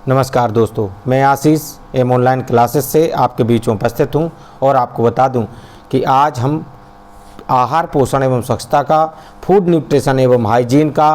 नमस्कार दोस्तों, मैं आशीष एम ऑनलाइन क्लासेस से आपके बीच में उपस्थित हूं और आपको बता दूं कि आज हम आहार पोषण एवं स्वच्छता का, फूड न्यूट्रिशन एवं हाइजीन का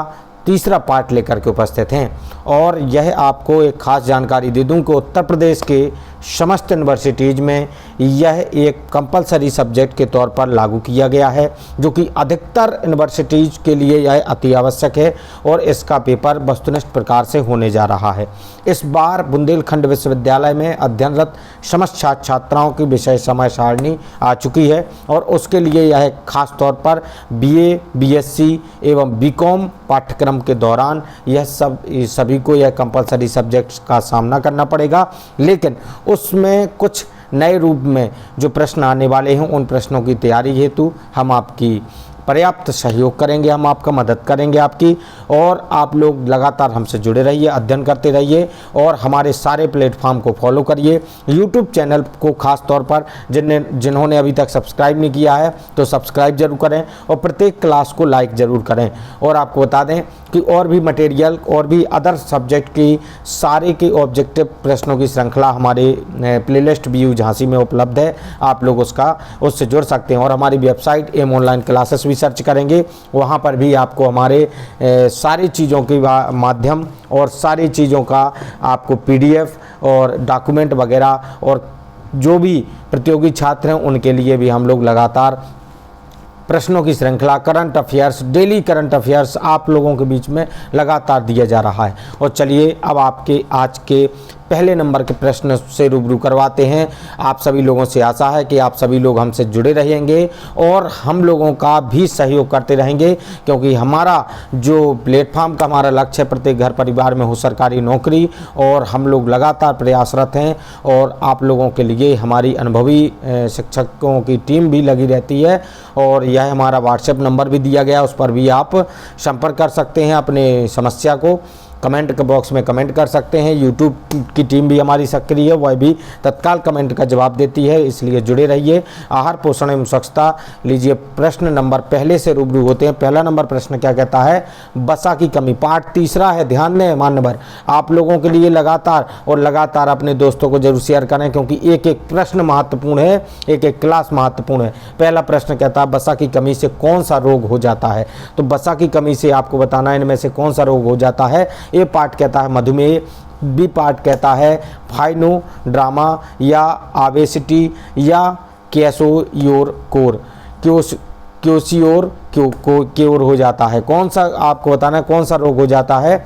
तीसरा पार्ट लेकर के उपस्थित हैं। और यह आपको एक खास जानकारी दे दूं कि उत्तर प्रदेश के समस्त यूनिवर्सिटीज़ में यह एक कंपलसरी सब्जेक्ट के तौर पर लागू किया गया है, जो कि अधिकतर यूनिवर्सिटीज़ के लिए यह अति आवश्यक है और इसका पेपर वस्तुनिष्ठ प्रकार से होने जा रहा है। इस बार बुंदेलखंड विश्वविद्यालय में अध्ययनरत समस्त छात्र छात्राओं की विषय समय सारणी आ चुकी है और उसके लिए यह खास तौर पर BA, BSc एवं BCom पाठ्यक्रम के दौरान यह सभी को यह कंपलसरी सब्जेक्ट्स का सामना करना पड़ेगा। लेकिन उसमें कुछ नए रूप में जो प्रश्न आने वाले हैं, उन प्रश्नों की तैयारी हेतु हम आपकी पर्याप्त सहयोग करेंगे, हम आपका मदद करेंगे आपकी। और आप लोग लगातार हमसे जुड़े रहिए, अध्ययन करते रहिए और हमारे सारे प्लेटफॉर्म को फॉलो करिए। यूट्यूब चैनल को खास तौर पर जिन्होंने अभी तक सब्सक्राइब नहीं किया है तो सब्सक्राइब जरूर करें और प्रत्येक क्लास को लाइक ज़रूर करें। और आपको बता दें कि और भी मटेरियल और भी अदर सब्जेक्ट की सारे के ऑब्जेक्टिव प्रश्नों की श्रृंखला हमारे प्लेलिस्ट व्यू झांसी में उपलब्ध है। आप लोग उससे जुड़ सकते हैं और हमारी वेबसाइट एम ऑनलाइन क्लासेस भी सर्च करेंगे, वहाँ पर भी आपको हमारे सारी चीज़ों के माध्यम और सारी चीज़ों का आपको PDF और डॉक्यूमेंट वगैरह, और जो भी प्रतियोगी छात्र हैं उनके लिए भी हम लोग लगातार प्रश्नों की श्रृंखला, current affairs, daily current affairs आप लोगों के बीच में लगातार दिया जा रहा है। और चलिए अब आपके आज के पहले नंबर के प्रश्न से रूबरू करवाते हैं। आप सभी लोगों से आशा है कि आप सभी लोग हमसे जुड़े रहेंगे और हम लोगों का भी सहयोग करते रहेंगे, क्योंकि हमारा जो प्लेटफॉर्म का हमारा लक्ष्य है प्रत्येक घर परिवार में हो सरकारी नौकरी, और हम लोग लगातार प्रयासरत हैं। और आप लोगों के लिए हमारी अनुभवी शिक्षकों की टीम भी लगी रहती है और यह हमारा व्हाट्सएप नंबर भी दिया गया, उस पर भी आप संपर्क कर सकते हैं। अपने समस्या को कमेंट के बॉक्स में कमेंट कर सकते हैं। यूट्यूब की टीम भी हमारी सक्रिय है, वह भी तत्काल कमेंट का जवाब देती है, इसलिए जुड़े रहिए। आहार पोषण एवं स्वच्छता, लीजिए प्रश्न नंबर पहले से रूबरू होते हैं। पहला नंबर प्रश्न क्या कहता है? वसा की कमी, पार्ट तीसरा है। ध्यान दें मान्यवर, आप लोगों के लिए लगातार अपने दोस्तों को जरूर शेयर करें, क्योंकि एक एक प्रश्न महत्वपूर्ण है, एक एक क्लास महत्वपूर्ण है। पहला प्रश्न कहता है वसा की कमी से कौन सा रोग हो जाता है? तो वसा की कमी से आपको बताना है इनमें से कौन सा रोग हो जाता है। ए पार्ट कहता है मधुमेह, बी पार्ट कहता है फाइनोड्रामा या ओबेसिटी या क्योसियोर हो जाता है। कौन सा आपको बताना है कौन सा रोग हो जाता है।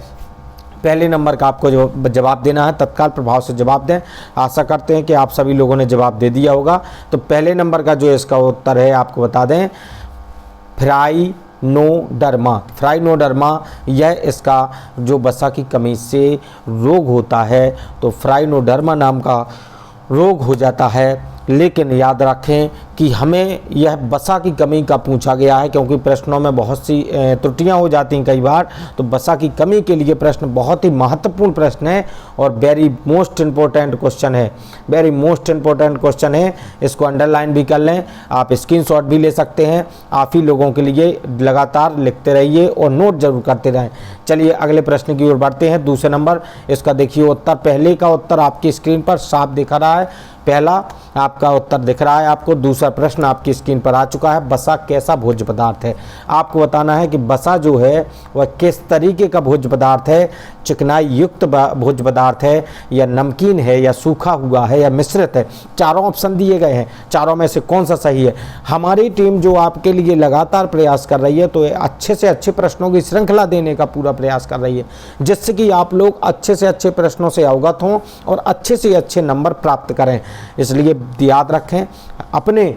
पहले नंबर का आपको जवाब देना है, तत्काल प्रभाव से जवाब दें। आशा करते हैं कि आप सभी लोगों ने जवाब दे दिया होगा। तो पहले नंबर का जो इसका उत्तर है आपको बता दें फ्राइनोडर्मा, यह इसका जो वसा की कमी से रोग होता है तो फ्राइनोडर्मा नाम का रोग हो जाता है। लेकिन याद रखें कि हमें यह वसा की कमी का पूछा गया है, क्योंकि प्रश्नों में बहुत सी त्रुटियां हो जाती हैं कई बार। तो वसा की कमी के लिए प्रश्न बहुत ही महत्वपूर्ण प्रश्न है और वेरी मोस्ट इम्पोर्टेंट क्वेश्चन है, वेरी मोस्ट इम्पोर्टेंट क्वेश्चन है। इसको अंडरलाइन भी कर लें, आप स्क्रीनशॉट भी ले सकते हैं। आप ही लोगों के लिए लगातार लिखते रहिए और नोट जरूर करते रहें। चलिए अगले प्रश्न की ओर बढ़ते हैं। दूसरे नंबर इसका देखिए उत्तर, पहले का उत्तर आपकी स्क्रीन पर साफ दिख रहा है, पहला आपका उत्तर दिख रहा है आपको। दूसरा प्रश्न आपकी स्क्रीन पर आ चुका है, वसा कैसा भोज्य पदार्थ है? आपको बताना है कि वसा जो है वह किस तरीके का भोज्य पदार्थ है। चिकनाई युक्त भोज्य पदार्थ है या नमकीन है या सूखा हुआ है या मिश्रित है। चारों ऑप्शन दिए गए हैं, चारों में से कौन सा सही है? हमारी टीम जो आपके लिए लगातार प्रयास कर रही है, तो अच्छे से अच्छे प्रश्नों की श्रृंखला देने का पूरा प्रयास कर रही है, जिससे कि आप लोग अच्छे से अच्छे प्रश्नों से अवगत हों और अच्छे से अच्छे नंबर प्राप्त करें। इसलिए याद रखें, अपने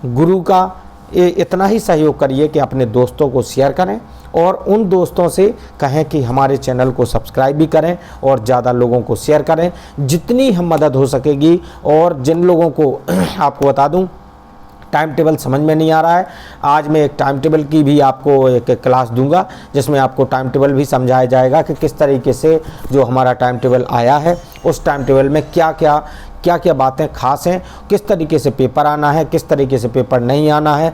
गुरु का इतना ही सहयोग करिए कि अपने दोस्तों को शेयर करें और उन दोस्तों से कहें कि हमारे चैनल को सब्सक्राइब भी करें और ज़्यादा लोगों को शेयर करें, जितनी हम मदद हो सकेगी। और जिन लोगों को आपको बता दूं टाइम टेबल समझ में नहीं आ रहा है, आज मैं एक टाइम टेबल की भी आपको एक क्लास दूंगा, जिसमें आपको टाइम टेबल भी समझाया जाएगा कि किस तरीके से जो हमारा टाइम टेबल आया है उस टाइम टेबल में क्या क्या बातें खास हैं, किस तरीके से पेपर आना है, किस तरीके से पेपर नहीं आना है,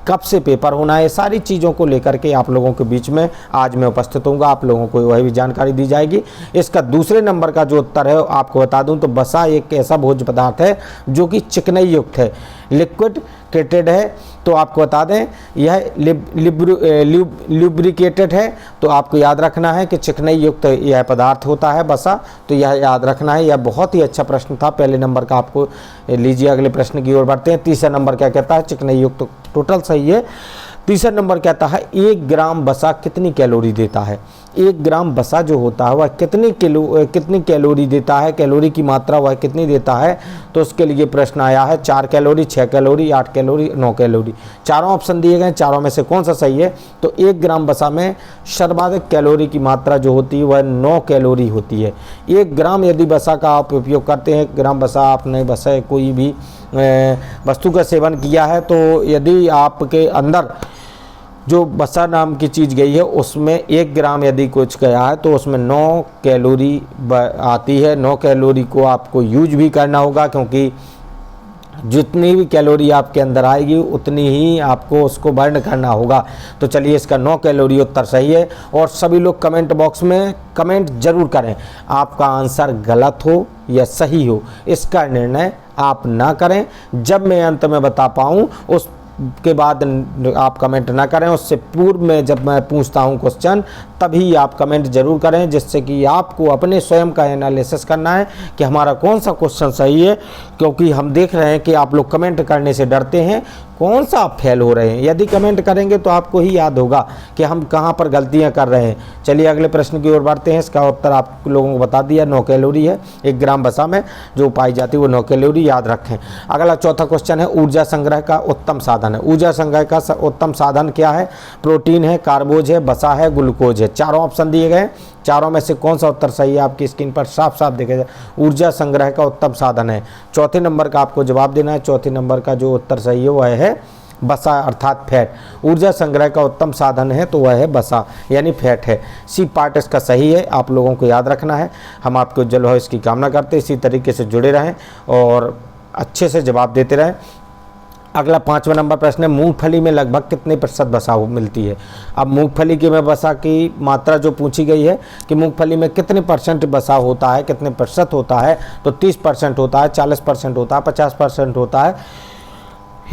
कब से पेपर होना है, सारी चीज़ों को लेकर के आप लोगों के बीच में आज मैं उपस्थित होऊंगा, आप लोगों को वही भी जानकारी दी जाएगी। इसका दूसरे नंबर का जो उत्तर है आपको बता दूं तो वसा एक ऐसा भोज्य पदार्थ है जो कि चिकनाई युक्त है, लिक्विड केटेड है। तो आपको बता दें यह लुब्रिकेटेड है, तो आपको याद रखना है कि चिकनाई युक्त यह पदार्थ होता है वसा, तो यह याद रखना है। यह बहुत ही अच्छा प्रश्न था, पहले नंबर का आपको लीजिए। अगले प्रश्न की ओर बढ़ते हैं। तीसरा नंबर क्या कहता है, चिकनाई युक्त, टोटल सही है। तीसरा नंबर कहता है 1 ग्राम वसा कितनी कैलोरी देता है। 1 ग्राम वसा जो होता है वह कितनी कैलोरी देता है, कैलोरी की मात्रा वह कितनी देता है। तो उसके लिए प्रश्न आया है 4 कैलोरी, 6 कैलोरी, 8 कैलोरी, 9 कैलोरी। चारों ऑप्शन दिए गए, चारों में से कौन सा सही है। तो 1 ग्राम वसा में सर्वाधिक कैलोरी की मात्रा जो होती है वह 9 कैलोरी होती है। 1 ग्राम यदि वसा का आप उपयोग करते हैं, 1 ग्राम वसा आपने वसा कोई भी वस्तु का सेवन किया है, तो यदि आपके अंदर जो वसा नाम की चीज़ गई है उसमें 1 ग्राम यदि कुछ गया है तो उसमें 9 कैलोरी आती है। 9 कैलोरी को आपको यूज भी करना होगा, क्योंकि जितनी भी कैलोरी आपके अंदर आएगी उतनी ही आपको उसको बर्न करना होगा। तो चलिए इसका 9 कैलोरी उत्तर सही है। और सभी लोग कमेंट बॉक्स में कमेंट जरूर करें, आपका आंसर गलत हो या सही हो, इसका निर्णय आप ना करें। जब मैं अंत में बता पाऊँ उस के बाद आप कमेंट ना करें, उससे पूर्व में जब मैं पूछता हूं क्वेश्चन तभी आप कमेंट जरूर करें, जिससे कि आपको अपने स्वयं का एनालिसिस करना है कि हमारा कौन सा क्वेश्चन सही है। क्योंकि हम देख रहे हैं कि आप लोग कमेंट करने से डरते हैं, कौन सा आप फेल हो रहे हैं। यदि कमेंट करेंगे तो आपको ही याद होगा कि हम कहाँ पर गलतियाँ कर रहे हैं। चलिए अगले प्रश्न की ओर बढ़ते हैं। इसका उत्तर आप लोगों को बता दिया, 9 कैलोरी है। 1 ग्राम वसा में जो पाई जाती है वो 9 कैलोरी, याद रखें। अगला चौथा क्वेश्चन है, ऊर्जा संग्रह का उत्तम साधन है। ऊर्जा संग्रह का उत्तम साधन क्या है। प्रोटीन है, कार्बोज है, वसा है, ग्लूकोज है। चारों ऑप्शन दिए गए, चारों में से कौन सा उत्तर सही है आपकी स्क्रीन पर साफ साफ देखा जाए। ऊर्जा संग्रह का उत्तम साधन है। चौथे नंबर का आपको जवाब देना है। चौथे नंबर का जो उत्तर सही है वह है वसा अर्थात फैट। ऊर्जा संग्रह का उत्तम साधन है तो वह है वसा यानी फैट है। सी पार्ट इसका सही है, आप लोगों को याद रखना है। हम आपको उज्जवल हो इसकी कामना करते हैं। इसी तरीके से जुड़े रहें और अच्छे से जवाब देते रहें। अगला 5वां नंबर प्रश्न है, मूंगफली में लगभग कितने प्रतिशत वसा मिलती है। अब मूंगफली की में वसा की मात्रा जो पूछी गई है कि मूंगफली में कितने % वसा होता है, कितने प्रतिशत होता है, तो 30% होता है, 40% होता है, 50% होता है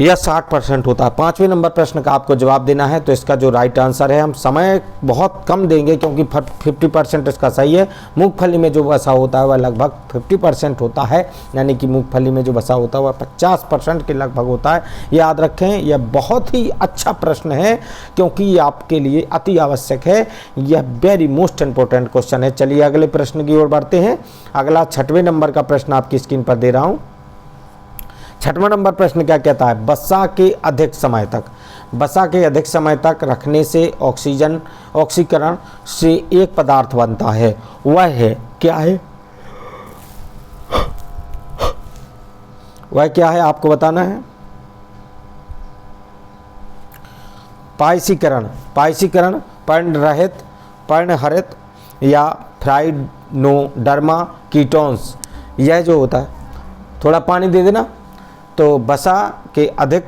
या 60% होता है। 5वें नंबर प्रश्न का आपको जवाब देना है। तो इसका जो राइट आंसर है, हम समय बहुत कम देंगे क्योंकि 50% इसका सही है। मूंगफली में जो वसा होता है वह लगभग 50% होता है, यानी कि मूंगफली में जो वसा होता है वह 50% के लगभग होता है। याद रखें, यह बहुत ही अच्छा प्रश्न है क्योंकि ये आपके लिए अति आवश्यक है। यह वेरी मोस्ट इंपॉर्टेंट क्वेश्चन है। चलिए अगले प्रश्न की ओर बढ़ते हैं। अगला 6वें नंबर का प्रश्न आपकी स्क्रीन पर दे रहा हूँ। 6वां नंबर प्रश्न क्या कहता है, वसा के अधिक समय तक रखने से ऑक्सीकरण से एक पदार्थ बनता है, वह है क्या है। वह क्या है आपको बताना है। पायसीकरण, पर्णहरित या फ्राइडोडर्मा कीटोन्स। यह जो होता है, थोड़ा पानी दे देना। तो वसा के अधिक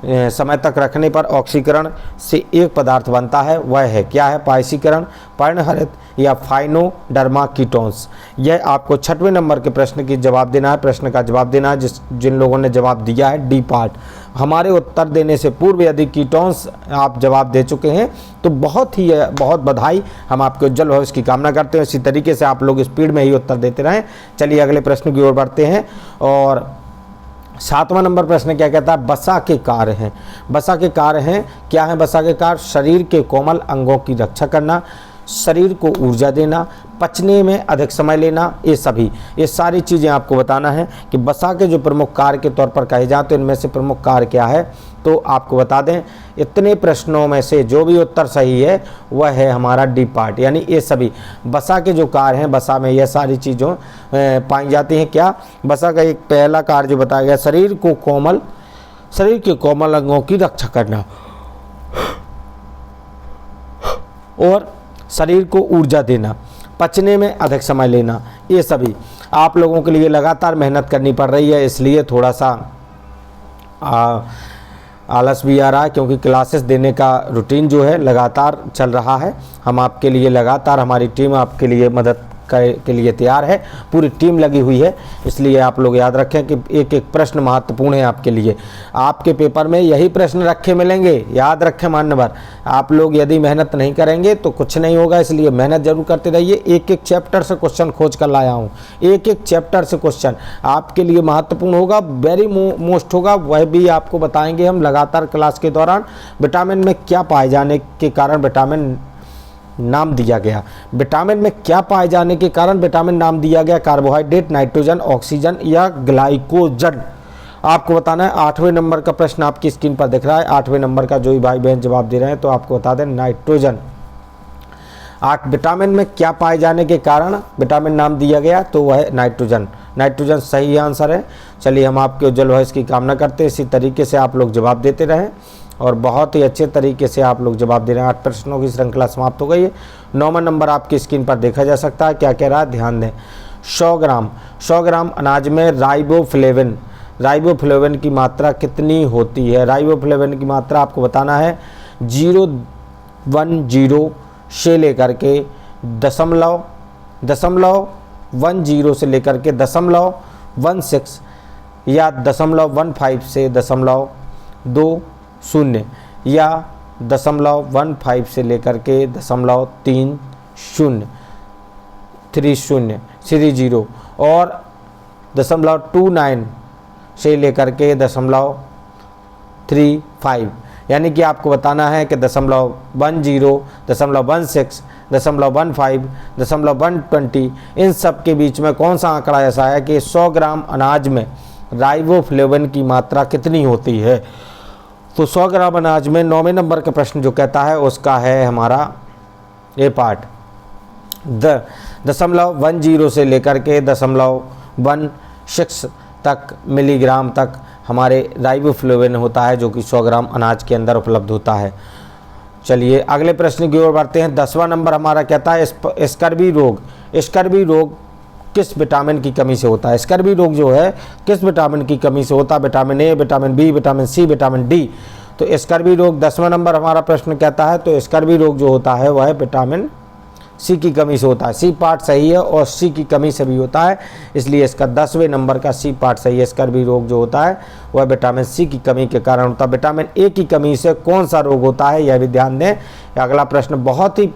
समय तक रखने पर ऑक्सीकरण से एक पदार्थ बनता है, वह है क्या है। पायसीकरण, पर्णहरित या फाइनोडर्मा कीटोन्स। यह आपको 6वें नंबर के प्रश्न की जवाब देना है। प्रश्न का जवाब देना है जिन लोगों ने जवाब दिया है डी पार्ट। हमारे उत्तर देने से पूर्व यदि कीटोन्स आप जवाब दे चुके हैं तो बहुत बधाई, हम आपके उज्जवल भविष्य की कामना करते हैं। इसी तरीके से आप लोग स्पीड में ही उत्तर देते रहें। चलिए अगले प्रश्न की ओर बढ़ते हैं। और 7वां नंबर प्रश्न क्या कहता है, वसा के कार्य हैं। वसा के कार्य हैं क्या है। वसा के कार्य शरीर के कोमल अंगों की रक्षा करना, शरीर को ऊर्जा देना, पचने में अधिक समय लेना, ये सारी चीज़ें आपको बताना है कि वसा के जो प्रमुख कार्य के तौर पर कहे जाते हैं इनमें से प्रमुख कार्य क्या है। तो आपको बता दें, इतने प्रश्नों में से जो भी उत्तर सही है वह है हमारा डी पार्ट, यानी ये सभी वसा के जो कार्य हैं, वसा में यह सारी चीज़ों पाई जाती हैं। क्या, वसा का एक पहला कार्य जो बताया गया, शरीर के कोमल अंगों की रक्षा करना और शरीर को ऊर्जा देना, पचने में अधिक समय लेना। ये सभी आप लोगों के लिए लगातार मेहनत करनी पड़ रही है, इसलिए थोड़ा सा आलस भी आ रहा है, क्योंकि क्लासेस देने का रूटीन जो है लगातार चल रहा है। हम आपके लिए लगातार, हमारी टीम आपके लिए मदद के लिए तैयार है, पूरी टीम लगी हुई है। इसलिए आप लोग याद रखें कि एक एक प्रश्न महत्वपूर्ण है आपके लिए। आपके पेपर में यही प्रश्न रखे मिलेंगे, याद रखें मान्यवर। आप लोग यदि मेहनत नहीं करेंगे तो कुछ नहीं होगा, इसलिए मेहनत जरूर करते रहिए। एक एक चैप्टर से क्वेश्चन खोज कर लाया हूँ, एक एक चैप्टर से क्वेश्चन आपके लिए महत्वपूर्ण होगा, वेरी मोस्ट होगा, वह भी आपको बताएंगे हम लगातार क्लास के दौरान। विटामिन में क्या पाए जाने के कारण विटामिन नाम दिया गया, विटामिन में क्या पाए जाने के कारण विटामिन नाम दिया गया, कार्बोहाइड्रेट, नाइट्रोजन, ऑक्सीजन या ग्लाइकोजन, आपको बताना है। 8वें नंबर का प्रश्न आपकी स्क्रीन पर दिख रहा है। 8वें नंबर का जो भी भाई बहन जवाब दे रहे हैं तो आपको बता दें नाइट्रोजन। 8 विटामिन में क्या पाए जाने के कारण विटामिन नाम दिया गया, तो वह है नाइट्रोजन। नाइट्रोजन सही आंसर है। चलिए हम आपके उज्जवल भविष्य की कामना करते हैं, इसी तरीके से आप लोग जवाब देते रहें और बहुत ही अच्छे तरीके से आप लोग जवाब दे रहे हैं। 8 प्रश्नों की श्रृंखला समाप्त हो गई है। 9वां नंबर आपकी स्क्रीन पर देखा जा सकता है, क्या कह रहा है ध्यान दें। 100 ग्राम अनाज में राइबोफ्लेविन की मात्रा कितनी होती है। राइबोफ्लेविन की मात्रा आपको बताना है 0.10 से लेकर के 0.10 से लेकर के 0.16 या 0.15 से 0.20 या 0.15 से लेकर के 0.30 और 0.29 से लेकर के 0.35, यानी कि आपको बताना है कि 0.10, 0.16, 0.15, 0.120 इन सब के बीच में कौन सा आंकड़ा ऐसा है कि 100 ग्राम अनाज में राइबोफ्लेविन की मात्रा कितनी होती है। तो 100 ग्राम अनाज में 9वें नंबर का प्रश्न जो कहता है उसका है हमारा ए पार्ट 0.10 से लेकर के 0.16 तक मिलीग्राम तक हमारे राइबोफ्लेविन होता है, जो कि 100 ग्राम अनाज के अंदर उपलब्ध होता है। चलिए अगले प्रश्न की ओर बढ़ते हैं। 10वां नंबर हमारा कहता है स्कर्वी रोग किस विटामिन की कमी से होता है। स्कर्वी रोग जो है किस विटामिन की कमी से होता है। Vitamin A, vitamin B, vitamin C, vitamin D. तो स्कर्वी रोग 10वां नंबर हमारा प्रश्न कहता है, तो स्कर्वी रोग जो होता है वह विटामिन सी की कमी से होता है। सी पार्ट सही है और सी की कमी से भी होता है, इसलिए इसका 10वें नंबर का सी पार्ट सही है। स्कर्वी रोग जो होता है वह विटामिन सी की कमी के कारण होता है। विटामिन ए की कमी से कौन सा रोग होता है, यह भी ध्यान दें। अगला प्रश्न बहुत ही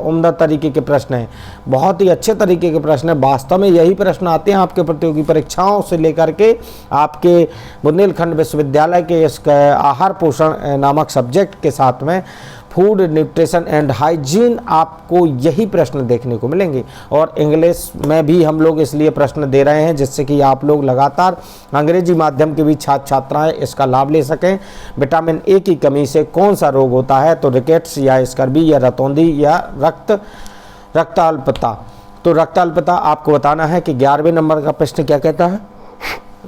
उम्दा तरीके के प्रश्न है, बहुत ही अच्छे तरीके के प्रश्न है। वास्तव में यही प्रश्न आते हैं आपके प्रतियोगी परीक्षाओं से लेकर के आपके बुंदेलखंड विश्वविद्यालय के इस आहार पोषण नामक सब्जेक्ट के साथ में फूड न्यूट्रिशन एंड हाइजीन, आपको यही प्रश्न देखने को मिलेंगे। और इंग्लिश में भी हम लोग इसलिए प्रश्न दे रहे हैं जिससे कि आप लोग लगातार अंग्रेजी माध्यम के भी छात्र छात्राएं इसका लाभ ले सकें। विटामिन ए की कमी से कौन सा रोग होता है, तो रिकेट्स या स्कर्वी या रतौंधी या रक्ताल्पता। तो रक्ताल्पता आपको बताना है कि 11वें नंबर का प्रश्न क्या कहता है।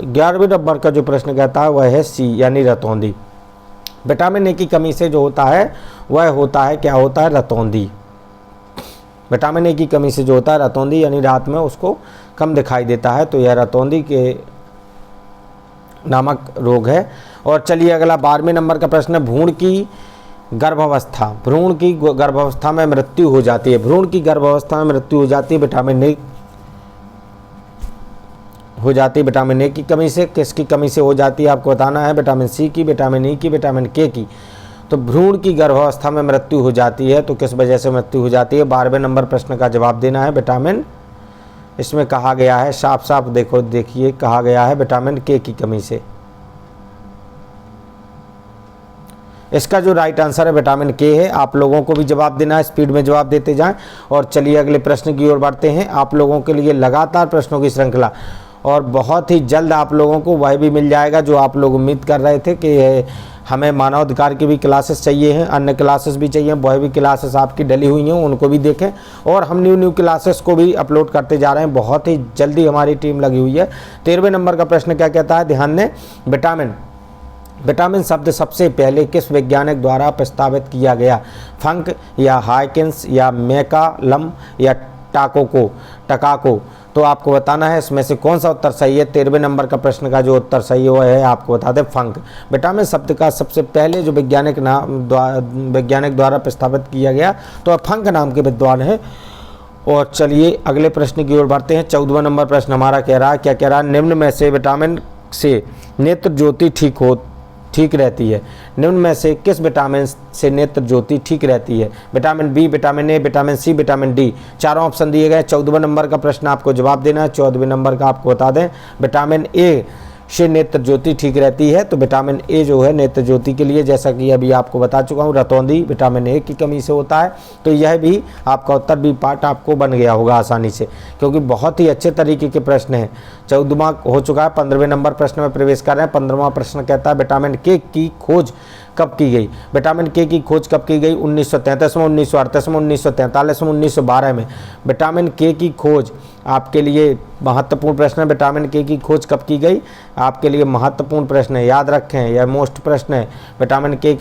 11वें नंबर का जो प्रश्न कहता है वह है सी यानी रतौंधी। विटामिन ए की कमी से जो होता है वह होता है, क्या होता है, रतौंधी। विटामिन ए की कमी से जो होता है रतौंधी, यानी रात में उसको कम दिखाई देता है, तो यह रतौंधी के नामक रोग है। और चलिए अगला 12वें नंबर का प्रश्न है भ्रूण की गर्भावस्था में मृत्यु हो जाती है। भ्रूण की गर्भावस्था में मृत्यु हो जाती है विटामिन ए हो जाती है। विटामिन ए की कमी से, किसकी कमी से हो जाती है आपको बताना है, विटामिन सी की, विटामिन ई की, विटामिन के की। तो भ्रूण की गर्भावस्था में मृत्यु हो जाती है, तो किस वजह से मृत्यु हो जाती है। 12वें नंबर प्रश्न का जवाब देना है विटामिन, इसमें कहा गया है साफ साफ देखिए कहा गया है विटामिन के की कमी से। इसका जो राइट आंसर है विटामिन के है। आप लोगों को भी जवाब देना है, स्पीड में जवाब देते जाएं। और चलिए अगले प्रश्न की ओर बढ़ते हैं। आप लोगों के लिए लगातार प्रश्नों की श्रृंखला, और बहुत ही जल्द आप लोगों को वह भी मिल जाएगा जो आप लोग उम्मीद कर रहे थे कि हमें मानवाधिकार की भी क्लासेस चाहिए हैं, अन्य क्लासेस भी चाहिए, वह भी क्लासेस आपकी डली हुई हैं, उनको भी देखें। और हम न्यू क्लासेस को भी अपलोड करते जा रहे हैं, बहुत ही जल्दी हमारी टीम लगी हुई है। 13वें नंबर का प्रश्न क्या कहता है, ध्यान दें। विटामिन शब्द सबसे पहले किस वैज्ञानिक द्वारा प्रस्तावित किया गया। फंक या हाइकिंस या मैकालम या टकाको। तो आपको बताना है इसमें से कौन सा उत्तर सही है। 13वें नंबर का प्रश्न का जो उत्तर सही हुआ है आपको बता दें फंक। विटामिन शब्द का सबसे पहले जो वैज्ञानिक द्वारा प्रस्तावित किया गया तो फंक नाम के विद्वान है। और चलिए अगले प्रश्न की ओर बढ़ते हैं। 14वां नंबर प्रश्न हमारा कह रहा है, क्या कह रहा है, निम्न में से विटामिन से नेत्र ज्योति ठीक रहती है। निम्न में से किस विटामिन से नेत्र ज्योति ठीक रहती है? Vitamin B, vitamin A, vitamin C, vitamin D. चारों ऑप्शन दिए गए। 14वें नंबर का प्रश्न आपको जवाब देना है। 14वें नंबर का आपको बता दें विटामिन ए से नेत्र ज्योति ठीक रहती है। तो विटामिन ए जो है नेत्र ज्योति के लिए, जैसा कि अभी आपको बता चुका हूँ, रतौंधी विटामिन ए की कमी से होता है। तो यह भी आपका उत्तर बी पार्ट आपको बन गया होगा आसानी से, क्योंकि बहुत ही अच्छे तरीके के प्रश्न हैं। 14वां हो चुका है। 15वें नंबर प्रश्न में प्रवेश कर रहे हैं। 15वां प्रश्न कहता है विटामिन के की खोज कब की गई? विटामिन के की खोज कब की गई? 1933 में, 1938 में, 1943 में, 1912 में। विटामिन के की खोज आपके लिए महत्वपूर्ण प्रश्न है। विटामिन के की खोज कब की गई? आपके लिए महत्वपूर्ण प्रश्न है, याद रखें, यह मोस्ट प्रश्न है। विटामिन के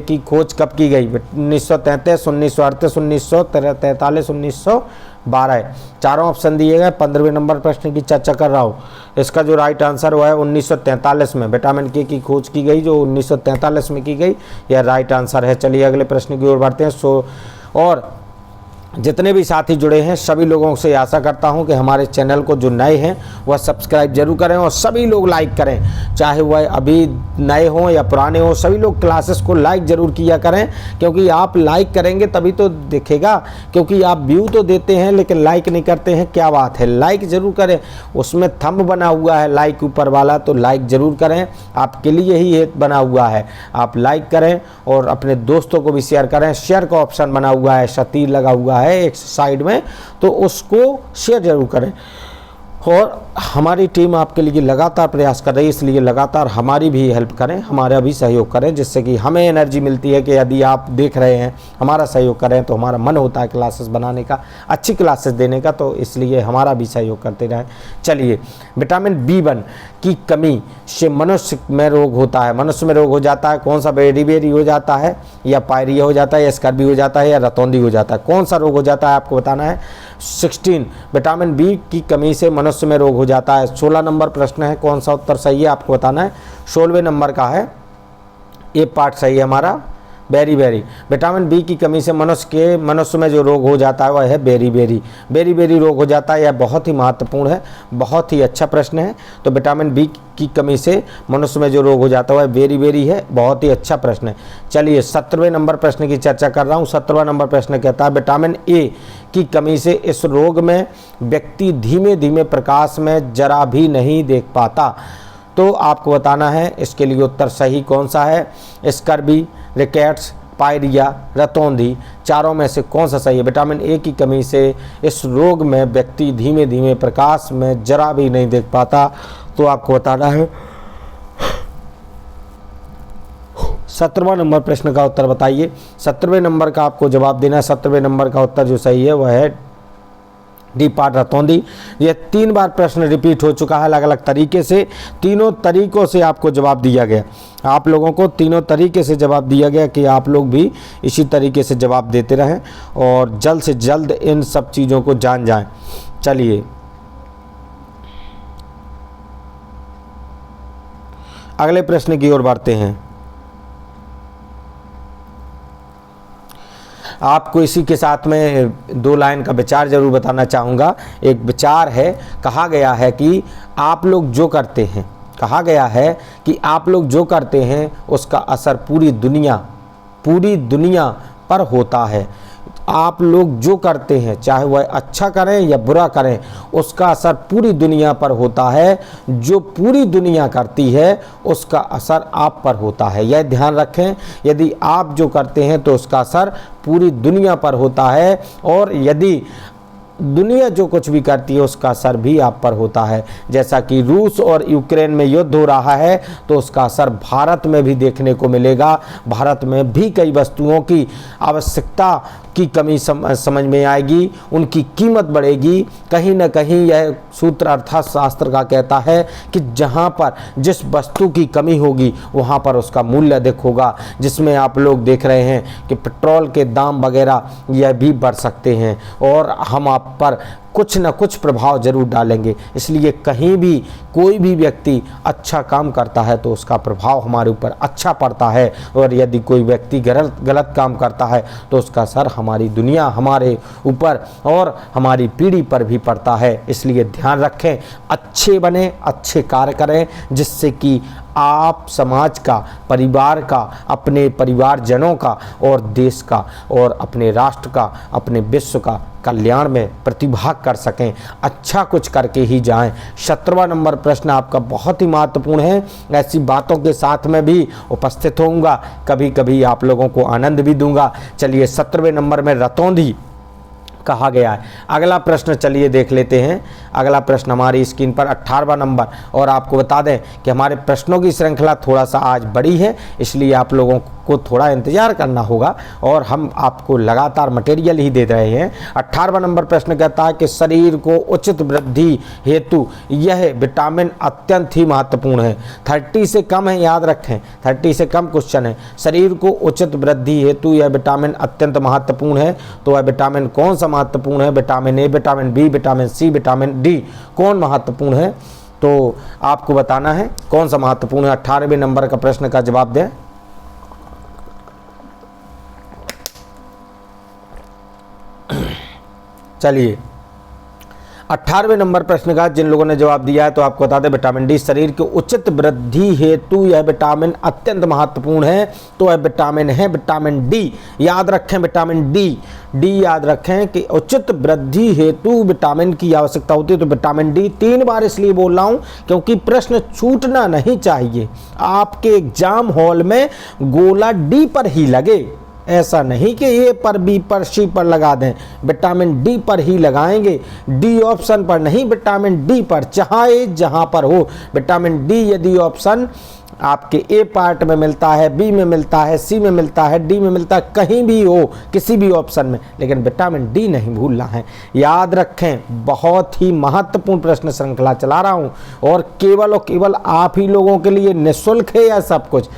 की खोज कब की गई? 1933, 1938, 1943, 1912। चारों ऑप्शन दिए गए। 15वें नंबर प्रश्न की चर्चा कर रहा हूँ। इसका जो राइट आंसर हुआ है 1943 में विटामिन के की खोज की गई, जो 1943 में की गई, यह राइट आंसर है। चलिए अगले प्रश्न की ओर बढ़ते हैं। और जितने भी साथी जुड़े हैं सभी लोगों से आशा करता हूं कि हमारे चैनल को जो नए हैं वह सब्सक्राइब जरूर करें और सभी लोग लाइक करें, चाहे वह अभी नए हों या पुराने हों। सभी लोग क्लासेस को लाइक जरूर किया करें, क्योंकि आप लाइक करेंगे तभी तो दिखेगा, क्योंकि आप व्यू तो देते हैं लेकिन लाइक नहीं करते हैं। क्या बात है, लाइक जरूर करें। उसमें थंब बना हुआ है लाइक ऊपर वाला, तो लाइक जरूर करें, आपके लिए ही बना हुआ है। आप लाइक करें और अपने दोस्तों को भी शेयर करें। शेयर का ऑप्शन बना हुआ है, शतीर लगा हुआ है एक साइड में, तो उसको शेयर जरूर करें। और हमारी टीम आपके लिए लगातार प्रयास कर रही है, इसलिए लगातार हमारी भी हेल्प करें, हमारा भी सहयोग करें, जिससे कि हमें एनर्जी मिलती है कि यदि आप देख रहे हैं, हमारा सहयोग करें, तो हमारा मन होता है क्लासेस बनाने का, अच्छी क्लासेस देने का, तो इसलिए हमारा भी सहयोग करते रहें। चलिए, विटामिन B1 की कमी से मनुष्य में रोग होता है। मनुष्य में रोग हो जाता है, कौन सा? बेरी हो जाता है, या पायरिया हो जाता है, या स्कर्वी हो जाता है, या रतौंधी हो जाता है। कौन सा रोग हो जाता है आपको बताना है। 16 विटामिन बी की कमी से मनुष्य में रोग हो जाता है। 16 नंबर प्रश्न है, कौन सा उत्तर सही है आपको बताना है। 16वें नंबर का है, ये पार्ट सही है हमारा, बेरी विटामिन बी की कमी से मनुष्य में जो रोग हो जाता है वह है बेरी रोग हो जाता है। यह बहुत ही महत्वपूर्ण है, बहुत ही अच्छा प्रश्न है। तो विटामिन बी की कमी से मनुष्य में जो रोग हो जाता है वह बेरी है, बहुत ही अच्छा प्रश्न है। चलिए 17वें नंबर प्रश्न की चर्चा कर रहा हूँ। 17वां नंबर प्रश्न कहता है विटामिन ए की कमी से इस रोग में व्यक्ति धीमे धीमे प्रकाश में जरा भी नहीं देख पाता। तो आपको बताना है इसके लिए उत्तर सही कौन सा है। स्कर्वी, रिकेट्स, पायरिया, रतौंधी, चारों में से कौन सा सही है? विटामिन ए की कमी से इस रोग में व्यक्ति धीमे धीमे प्रकाश में जरा भी नहीं देख पाता। तो आपको बताना है 17वां नंबर प्रश्न का उत्तर बताइए। 17वें नंबर का आपको जवाब देना है। 17वें नंबर का उत्तर जो सही है वह है डी पार्ट रतौंधी। ये 3 बार प्रश्न रिपीट हो चुका है अलग अलग तरीके से। तीनों तरीकों से आपको जवाब दिया गया, आप लोगों को तीनों तरीके से जवाब दिया गया कि आप लोग भी इसी तरीके से जवाब देते रहें और जल्द से जल्द इन सब चीज़ों को जान जाएं। चलिए अगले प्रश्न की ओर बढ़ते हैं। आपको इसी के साथ में 2 लाइन का विचार जरूर बताना चाहूँगा। एक विचार है, कहा गया है कि आप लोग जो करते हैं, कहा गया है कि आप लोग जो करते हैं उसका असर पूरी दुनिया पर होता है। आप लोग जो करते हैं, चाहे वह अच्छा करें या बुरा करें, उसका असर पूरी दुनिया पर होता है। जो पूरी दुनिया करती है उसका असर आप पर होता है। यह ध्यान रखें, यदि आप जो करते हैं तो उसका असर पूरी दुनिया पर होता है, और यदि दुनिया जो कुछ भी करती है उसका असर भी आप पर होता है। जैसा कि रूस और यूक्रेन में युद्ध हो रहा है तो उसका असर भारत में भी देखने को मिलेगा। भारत में भी कई वस्तुओं की आवश्यकता की कमी समझ में आएगी, उनकी कीमत बढ़ेगी। कहीं ना कहीं यह सूत्र अर्थशास्त्र का कहता है कि जहाँ पर जिस वस्तु की कमी होगी वहाँ पर उसका मूल्य अधिक होगा। जिसमें आप लोग देख रहे हैं कि पेट्रोल के दाम वगैरह यह भी बढ़ सकते हैं और हम आप पर कुछ न कुछ प्रभाव जरूर डालेंगे। इसलिए कहीं भी कोई भी व्यक्ति अच्छा काम करता है तो उसका प्रभाव हमारे ऊपर अच्छा पड़ता है, और यदि कोई व्यक्ति गलत काम करता है तो उसका असर हमारी दुनिया, हमारे ऊपर और हमारी पीढ़ी पर भी पड़ता है। इसलिए ध्यान रखें, अच्छे बने, अच्छे कार्य करें, जिससे कि आप समाज का, परिवार का, अपने परिवारजनों का और देश का और अपने राष्ट्र का, अपने विश्व का कल्याण में प्रतिभाग कर सकें। अच्छा कुछ करके ही जाएं। 17वां नंबर प्रश्न आपका बहुत ही महत्वपूर्ण है। ऐसी बातों के साथ में भी उपस्थित होऊंगा, कभी कभी आप लोगों को आनंद भी दूंगा। चलिए 17वें नंबर में रतौंधी कहा गया है। अगला प्रश्न चलिए देख लेते हैं। अगला प्रश्न हमारी स्क्रीन पर 18वां नंबर, और आपको बता दें कि हमारे प्रश्नों की श्रृंखला थोड़ा सा आज बड़ी है, इसलिए आप लोगों को थोड़ा इंतजार करना होगा और हम आपको लगातार मटेरियल ही दे रहे हैं। 18वां नंबर प्रश्न कहता है कि शरीर को उचित वृद्धि हेतु यह विटामिन अत्यंत ही महत्वपूर्ण है। 30 से कम है, याद रखें, 30 से कम क्वेश्चन है। शरीर को उचित वृद्धि हेतु यह विटामिन अत्यंत महत्वपूर्ण है, तो वह विटामिन कौन सा महत्वपूर्ण है? Vitamin A, vitamin B, vitamin C, vitamin D, कौन महत्वपूर्ण है? तो आपको बताना है कौन सा महत्वपूर्ण है। 18वें नंबर का प्रश्न का जवाब दें। चलिए 18वें नंबर प्रश्न का जिन लोगों ने जवाब दिया है तो आपको बता दें विटामिन डी शरीर की उचित वृद्धि हेतु यह विटामिन अत्यंत महत्वपूर्ण है, तो वह विटामिन है विटामिन डी। याद रखें विटामिन डी, याद रखें कि उचित वृद्धि हेतु विटामिन की आवश्यकता होती है। तो विटामिन डी 3 बार इसलिए बोल रहा हूँ क्योंकि प्रश्न छूटना नहीं चाहिए। आपके एग्जाम हॉल में गोला डी पर ही लगे, ऐसा नहीं कि ए पर, बी पर, सी पर लगा दें, विटामिन डी पर ही लगाएंगे। डी ऑप्शन पर नहीं, विटामिन डी पर, चाहे जहां पर हो। विटामिन डी यदि ऑप्शन आपके ए पार्ट में मिलता है, बी में मिलता है, सी में मिलता है, डी में मिलता है, कहीं भी हो, किसी भी ऑप्शन में, लेकिन विटामिन डी नहीं भूलना है। याद रखें, बहुत ही महत्वपूर्ण प्रश्न श्रृंखला चला रहा हूं और केवल आप ही लोगों के लिए निःशुल्क है यह सब कुछ।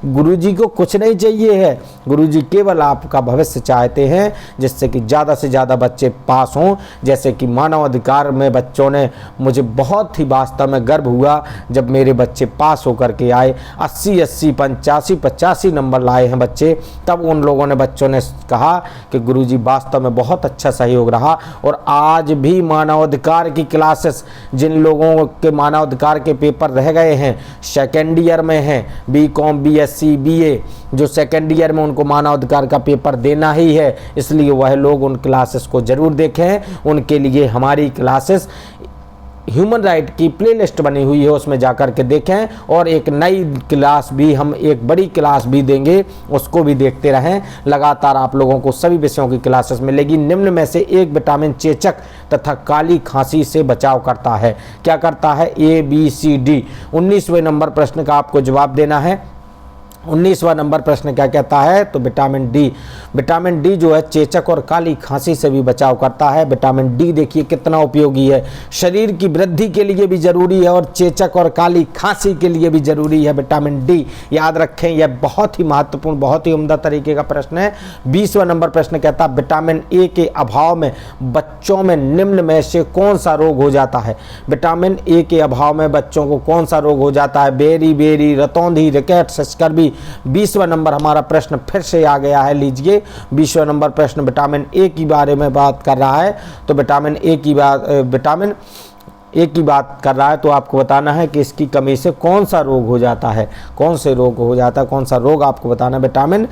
गुरुजी को कुछ नहीं चाहिए है, गुरुजी केवल आपका भविष्य चाहते हैं, जिससे कि ज़्यादा से ज़्यादा बच्चे पास हों। जैसे कि मानव अधिकार में बच्चों ने, मुझे बहुत ही वास्तव में गर्व हुआ जब मेरे बच्चे पास होकर के आए, 80, 85 नंबर लाए हैं बच्चे। तब उन लोगों ने, बच्चों ने कहा कि गुरुजी वास्तव में बहुत अच्छा सहयोग रहा। और आज भी मानवाधिकार की क्लासेस, जिन लोगों के मानवाधिकार के पेपर रह गए हैं, सेकेंड ईयर में हैं, BCom, BSc, BA, जो सेकेंड ईयर में उनको मानवाधिकार का पेपर देना ही है, इसलिए वह लोग उन क्लासेस को जरूर देखें। उनके लिए हमारी क्लासेस ह्यूमन राइट की प्लेलिस्ट बनी हुई है, उसमें जाकर के देखें। और एक नई क्लास भी, हम एक बड़ी क्लास भी देंगे, उसको भी देखते रहें। लगातार आप लोगों को सभी विषयों की क्लासेस मिलेगी। निम्न में से एक विटामिन चेचक तथा काली खांसी से बचाव करता है। क्या करता है? ABCD। 19वें नंबर प्रश्न का आपको जवाब देना है। 19वां नंबर प्रश्न क्या कहता है? तो विटामिन डी, विटामिन डी जो है चेचक और काली खांसी से भी बचाव करता है। विटामिन डी देखिए कितना उपयोगी है, शरीर की वृद्धि के लिए भी जरूरी है और चेचक और काली खांसी के लिए भी जरूरी है विटामिन डी। याद रखें, यह बहुत ही महत्वपूर्ण, बहुत ही उम्दा तरीके का प्रश्न है। 20वां नंबर प्रश्न कहता है विटामिन ए के अभाव में बच्चों में निम्न में से कौन सा रोग हो जाता है? विटामिन ए के अभाव में बच्चों को कौन सा रोग हो जाता है? बेरी, रतौंधी, रिकेट्स, स्कर्वी। 20वां नंबर हमारा प्रश्न फिर से आ गया है, लीजिए। 20वां नंबर प्रश्न विटामिन ए की बारे में बात कर रहा है। तो विटामिन ए की बात कर रहा है, तो आपको बताना है कि इसकी कमी से कौन सा रोग हो जाता है, कौन से रोग हो जाता है, कौन सा रोग आपको बताना है। विटामिन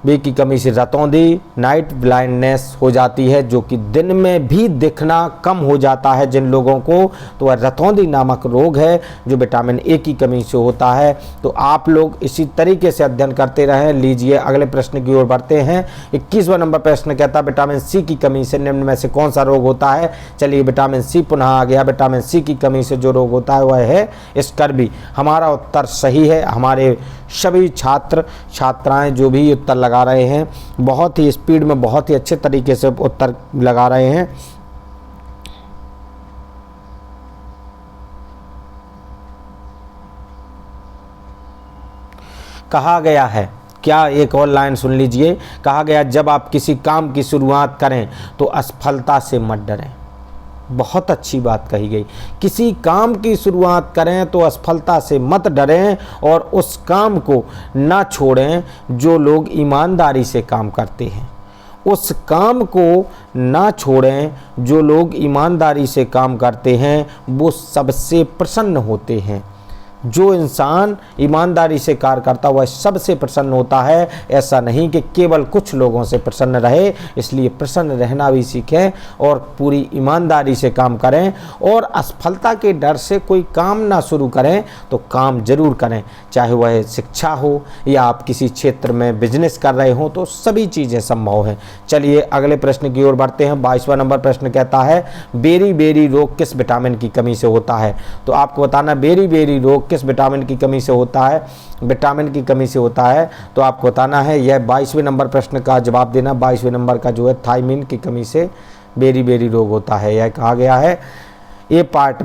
बी की कमी से रतौंधी, नाइट ब्लाइंडनेस हो जाती है, जो कि दिन में भी दिखना कम हो जाता है जिन लोगों को, तो वह रतौंधी नामक रोग है जो विटामिन ए की कमी से होता है। तो आप लोग इसी तरीके से अध्ययन करते रहें। लीजिए अगले प्रश्न की ओर बढ़ते हैं। 21वां नंबर प्रश्न कहता है विटामिन सी की कमी से निम्न में से कौन सा रोग होता है? चलिए विटामिन सी पुनः आ गया। विटामिन सी की कमी से जो रोग होता है वह है स्कर्वी। हमारा उत्तर सही है। हमारे सभी छात्र छात्राएं जो भी उत्तर लगा रहे हैं, बहुत ही स्पीड में, बहुत ही अच्छे तरीके से उत्तर लगा रहे हैं। कहा गया है क्या, एक और लाइन सुन लीजिए, कहा गया जब आप किसी काम की शुरुआत करें तो असफलता से मत डरें। बहुत अच्छी बात कही गई। किसी काम की शुरुआत करें तो असफलता से मत डरें और उस काम को ना छोड़ें जो लोग ईमानदारी से काम करते हैं। उस काम को ना छोड़ें जो लोग ईमानदारी से काम करते हैं, वो सबसे प्रसन्न होते हैं। जो इंसान ईमानदारी से कार्य करता वह सबसे प्रसन्न होता है। ऐसा नहीं कि केवल कुछ लोगों से प्रसन्न रहे, इसलिए प्रसन्न रहना भी सीखें और पूरी ईमानदारी से काम करें। और असफलता के डर से कोई काम ना शुरू करें तो काम जरूर करें, चाहे वह शिक्षा हो या आप किसी क्षेत्र में बिजनेस कर रहे हो, तो सभी चीज़ें संभव हैं। चलिए अगले प्रश्न की ओर बढ़ते हैं। 22वां नंबर प्रश्न कहता है बेरी बेरी रोग किस विटामिन की कमी से होता है। तो आपको बताना बेरी बेरी रोग किस विटामिन की कमी से होता है। विटामिन की कमी से होता है तो आपको बताना है, यह 22वें नंबर प्रश्न का जवाब देना। 22वें नंबर का जो है थायमिन की कमी से बेरी बेरी रोग होता है, यह कहा गया है। ए पार्ट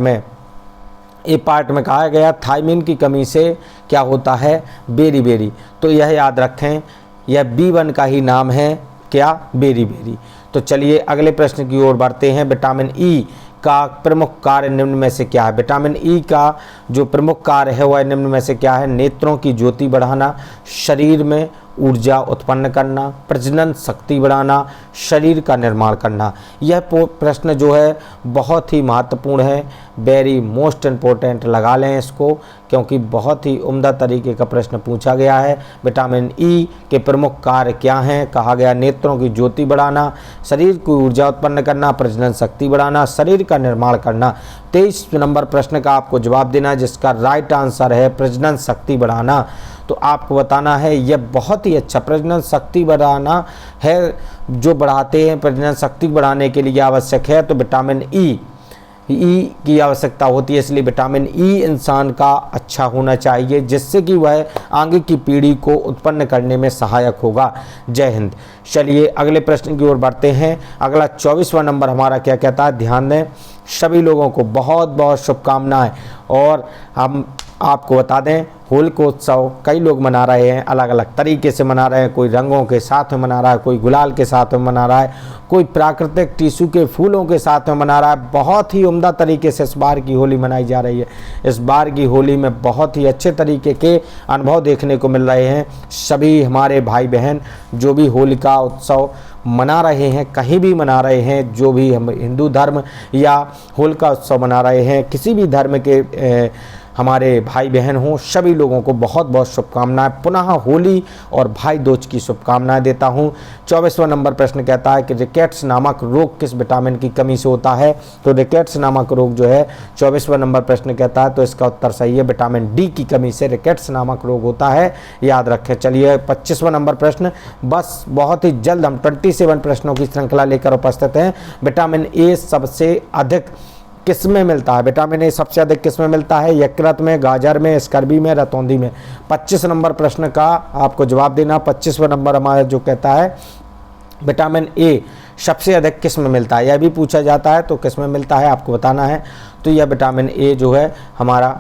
में कहा गया थायमिन की कमी से क्या होता है, बेरी बेरी। तो यह याद रखें, यह B1 का ही नाम है, क्या, बेरी बेरी। तो चलिए अगले प्रश्न की ओर बढ़ते हैं। विटामिन ई का प्रमुख कार्य निम्न में से क्या है। विटामिन ई का जो प्रमुख कार्य है वह निम्न में से क्या है। नेत्रों की ज्योति बढ़ाना, शरीर में ऊर्जा उत्पन्न करना, प्रजनन शक्ति बढ़ाना, शरीर का निर्माण करना। यह प्रश्न जो है बहुत ही महत्वपूर्ण है, वेरी मोस्ट इम्पोर्टेंट लगा लें इसको, क्योंकि बहुत ही उम्दा तरीके का प्रश्न पूछा गया है। विटामिन ई के प्रमुख कार्य क्या हैं, कहा गया नेत्रों की ज्योति बढ़ाना, शरीर की ऊर्जा उत्पन्न करना, प्रजनन शक्ति बढ़ाना, शरीर का निर्माण करना। 23 नंबर प्रश्न का आपको जवाब देना, जिसका राइट आंसर है प्रजनन शक्ति बढ़ाना। तो आपको बताना है यह बहुत ही अच्छा प्रजनन शक्ति बढ़ाना है, जो बढ़ाते हैं प्रजनन शक्ति बढ़ाने के लिए आवश्यक है तो विटामिन ई की आवश्यकता होती है। इसलिए विटामिन ई इंसान का अच्छा होना चाहिए, जिससे कि वह आगे की पीढ़ी को उत्पन्न करने में सहायक होगा। जय हिंद। चलिए अगले प्रश्न की ओर बढ़ते हैं। अगला 24वां नंबर हमारा क्या कहता है, ध्यान दें। सभी लोगों को बहुत बहुत शुभकामनाएं। और हम आपको बता दें होलिकोत्सव कई लोग मना रहे हैं, अलग अलग तरीके से मना रहे हैं। कोई रंगों के साथ में मना रहा है, कोई गुलाल के साथ में मना रहा है, कोई प्राकृतिक टिश्यू के फूलों के साथ में मना रहा है। बहुत ही उम्दा तरीके से इस बार की होली मनाई जा रही है। इस बार की होली में बहुत ही अच्छे तरीके के अनुभव देखने को मिल रहे हैं। सभी हमारे भाई बहन जो भी होलिका उत्सव मना रहे हैं, कहीं भी मना रहे हैं, जो भी हम हिंदू धर्म या होलिका उत्सव मना रहे हैं, किसी भी धर्म के हमारे भाई बहन हों, सभी लोगों को बहुत बहुत शुभकामनाएं। पुनः होली और भाई दूज की शुभकामनाएं देता हूं। 24वां नंबर प्रश्न कहता है कि रिकेट्स नामक रोग किस विटामिन की कमी से होता है। तो रिकेट्स नामक रोग जो है 24वां नंबर प्रश्न कहता है, तो इसका उत्तर सही है, विटामिन डी की कमी से रिकेट्स नामक रोग होता है, याद रखें। चलिए 25वां नंबर प्रश्न, बस बहुत ही जल्द हम 27 प्रश्नों की श्रृंखला लेकर उपस्थित हैं। विटामिन ए सबसे अधिक किस में मिलता है। विटामिन ए सबसे अधिक किस में मिलता है, यकृत में, गाजर में, स्कर्बी में, रतौंधी में। 25 नंबर प्रश्न का आपको जवाब देना। 25वां नंबर हमारा जो कहता है विटामिन ए सबसे अधिक किस में मिलता है, यह भी पूछा जाता है, तो किस में मिलता है आपको बताना है। तो यह विटामिन ए जो है हमारा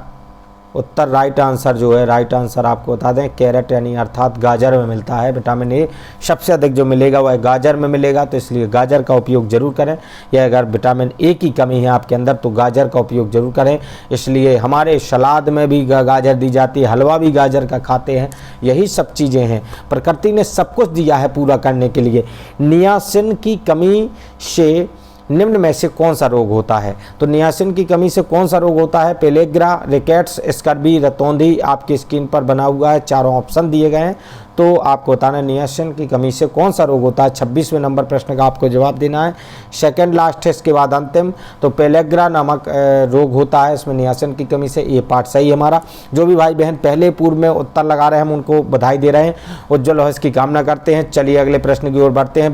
उत्तर राइट आंसर जो है, राइट आंसर आपको बता दें कैरेट यानी अर्थात गाजर में मिलता है। विटामिन ए सबसे अधिक जो मिलेगा वह गाजर में मिलेगा, तो इसलिए गाजर का उपयोग जरूर करें। या अगर विटामिन ए की कमी है आपके अंदर तो गाजर का उपयोग जरूर करें। इसलिए हमारे सलाद में भी गाजर दी जाती है, हलवा भी गाजर का खाते हैं। यही सब चीज़ें हैं, प्रकृति ने सब कुछ दिया है पूरा करने के लिए। नियासिन की कमी से निम्न में से कौन सा रोग होता है। तो नियासिन की कमी से कौन सा रोग होता है, पेलेग्रा, रिकेट्स, स्कर्बी, रतौंधी। आपकी स्क्रीन पर बना हुआ है, चारों ऑप्शन दिए गए हैं, तो आपको बताना नियासिन की कमी से कौन सा रोग होता है। 26वें नंबर प्रश्न का आपको जवाब देना है। सेकंड लास्ट है, इसके बाद अंतिम। तो पेलेग्रा नामक रोग होता है, इसमें नियासिन की कमी से। ये पार्ट सही है हमारा। जो भी भाई बहन पहले पूर्व में उत्तर लगा रहे हैं हम उनको बधाई दे रहे हैं, उज्जवल भविष्य की कामना करते हैं। चलिए अगले प्रश्न की ओर बढ़ते हैं।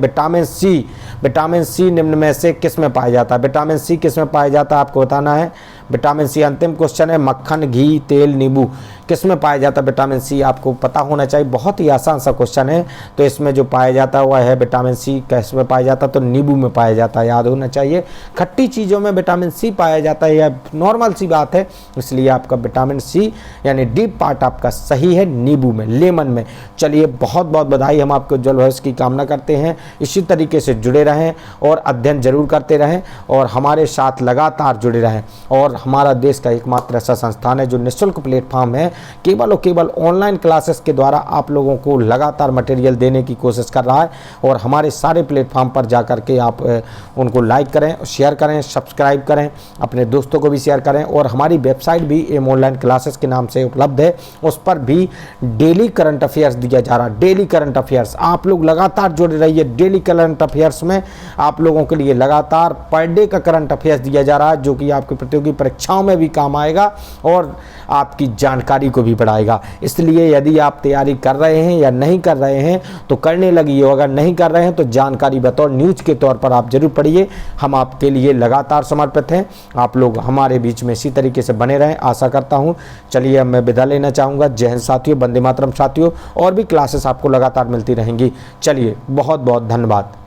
विटामिन सी निम्न में से किस में पाया जाता है। विटामिन सी किस में पाया जाता है आपको बताना है। विटामिन सी अंतिम क्वेश्चन है। मक्खन, घी, तेल, नींबू किस में पाया जाता है विटामिन सी, आपको पता होना चाहिए। बहुत ही आसान सा क्वेश्चन है। तो इसमें जो पाया जाता है वह है विटामिन सी। किस में पाया जाता है? तो नींबू में पाया जाता है, याद होना चाहिए। खट्टी चीज़ों में विटामिन सी पाया जाता है, यह नॉर्मल सी बात है। इसलिए आपका विटामिन सी यानी डी पार्ट आपका सही है नींबू में, लेमन में। चलिए बहुत बहुत बधाई, हम आपको उज्ज्वल भविष्य की कामना करते हैं। इसी तरीके से जुड़े रहें और अध्ययन जरूर करते रहें और हमारे साथ लगातार जुड़े रहें। और हमारा देश का एकमात्र ऐसा संस्थान है जो निःशुल्क प्लेटफॉर्म है, केवल और केवल ऑनलाइन क्लासेस के द्वारा आप लोगों को लगातार मटेरियल देने की कोशिश कर रहा है। और हमारे सारे प्लेटफॉर्म पर जा कर के आप उनको लाइक करें, शेयर करें, सब्सक्राइब करें, अपने दोस्तों को भी शेयर करें। और हमारी वेबसाइट भी एम ऑनलाइन क्लासेस के नाम से उपलब्ध है, उस पर भी डेली करंट अफेयर्स दिया जा रहा है। डेली करंट अफेयर्स आप लोग लगातार जुड़े रहिए। डेली करंट अफेयर्स में आप लोगों के लिए लगातार पर डे का करंट अफेयर्स दिया जा रहा है, जो कि आपकी प्रतियोगी परीक्षाओं में भी काम आएगा और आपकी जानकारी को भी बढ़ाएगा। इसलिए यदि आप तैयारी कर रहे हैं या नहीं कर रहे हैं तो करने लगिए, अगर नहीं कर रहे हैं तो जानकारी बतौर न्यूज़ के तौर पर आप जरूर पढ़िए। हम आपके लिए लगातार समर्पित हैं। आप लोग हमारे बीच में इसी तरीके से बने रहें, आशा करता हूं। चलिए अब मैं विदा लेना चाहूँगा। जय हिंद साथियों, वंदे मातरम साथियों। और भी क्लासेस आपको लगातार मिलती रहेंगी। चलिए बहुत बहुत धन्यवाद।